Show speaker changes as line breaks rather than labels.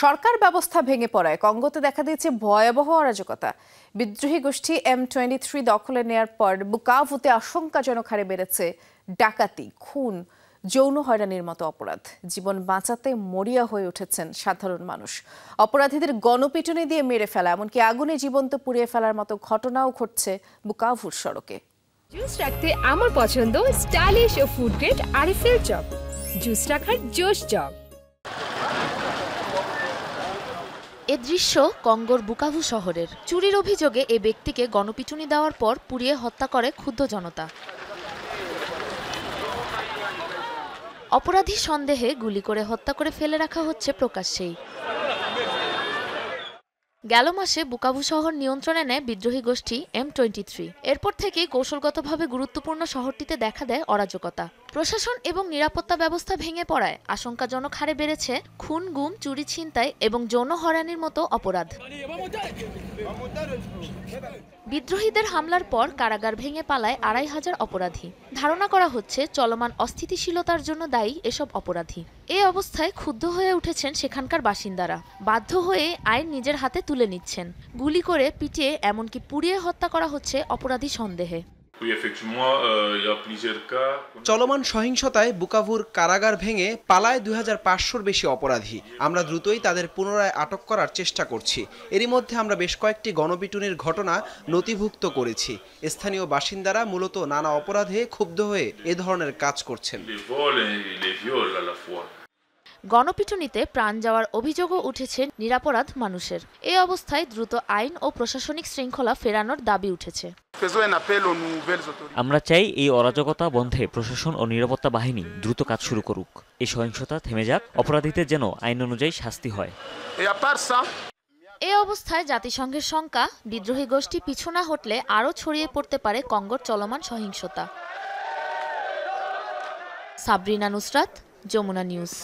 সরকার ব্যবস্থা ভেঙে পড়ায় কঙ্গোতে দেখা দিয়েছে ভয়াবহ অরাজকতা। বিদ্রোহী গোষ্ঠী M23 দখলে নেয়ার পর বুকাভুতে আশঙ্কাজনক হারে বেড়েছে ডাকাতি, খুন, যৌন হয়রানির মতো অপরাধ। জীবন বাঁচাতে মরিয়া হয়ে উঠেছেন সাধারণ মানুষ। অপরাধীদের গণপিটুনি দিয়ে মেরে ফেলা, এমনকি আগুনে জীবন্ত পুড়িয়ে ফেলার মতো ঘটনাও ঘটছে বুকাভুর সড়কে।
জুস রাখতে আমার পছন্দ স্টাইলিশ ও ফুড গ্রেড আরিফেল চপ। জুস রাখার জোশ চপ।
এ দৃশ্য কঙ্গোর বুকাভু শহরের। চুরির অভিযোগে এ ব্যক্তিকে গণপিটুনি দেওয়ার পর পুড়িয়ে হত্যা করে ক্ষুব্ধ জনতা। অপরাধী সন্দেহে গুলি করে হত্যা করে ফেলে রাখা হচ্ছে প্রকাশ্যেই। গেল মাসে বুকাভু শহর নিয়ন্ত্রণে নেয় বিদ্রোহী গোষ্ঠী M23। এরপর থেকেই কৌশলগতভাবে গুরুত্বপূর্ণ শহরটিতে দেখা দেয় অরাজকতা। প্রশাসন এবং নিরাপত্তা ব্যবস্থা ভেঙে পড়ায় আশঙ্কাজনক হারে বেড়েছে খুন, গুম, চুরি, ছিনতাই এবং যৌন হয়রানির মতো অপরাধ। বিদ্রোহীদের হামলার পর কারাগার ভেঙে পালায় ২৫০০ অপরাধী। ধারণা করা হচ্ছে চলমান অস্থিতিশীলতার জন্য দায়ী এসব অপরাধী। এ অবস্থায় ক্ষুব্ধ হয়ে উঠেছেন সেখানকার বাসিন্দারা। বাধ্য হয়ে আইন নিজের হাতে তুলে নিচ্ছেন। গুলি করে, পিটিয়ে, এমনকি পুড়িয়ে হত্যা করা হচ্ছে অপরাধী সন্দেহে।
চলমান সহিংসতায় বুকাভুর কারাগার ভেঙে পালায় ২৫০০-র বেশি অপরাধী। আমরা দ্রুতই তাদের পুনরায় আটক করার চেষ্টা করছি। এরই মধ্যে আমরা বেশ কয়েকটি গণপিটুনির ঘটনা নথিভুক্ত করেছি। স্থানীয় বাসিন্দারা মূলত নানা অপরাধে ক্ষুব্ধ হয়ে এ ধরনের কাজ করছেন।
গণপিটুনিতে প্রাণ যাওয়ার অভিযোগও উঠেছে নিরপরাধ মানুষের। এই অবস্থায় দ্রুত আইন ও প্রশাসনিক শৃঙ্খলা ফেরানোর দাবি উঠেছে।
আমরা চাই এই অরাজকতা বন্ধে প্রশাসন ও নিরাপত্তা বাহিনী দ্রুত কাজ শুরু করুক। এই সহিংসতা থেমে যাক, অপরাধীদের যেন আইন অনুযায়ী শাস্তি হয়।
এই অবস্থায় জাতিসংঘের শঙ্কা, বিদ্রোহী গোষ্ঠী পিছু না হটলে আরও ছড়িয়ে পড়তে পারে কঙ্গোর চলমান সহিংসতা। সাবরিনা নুসরাত, যমুনা নিউজ।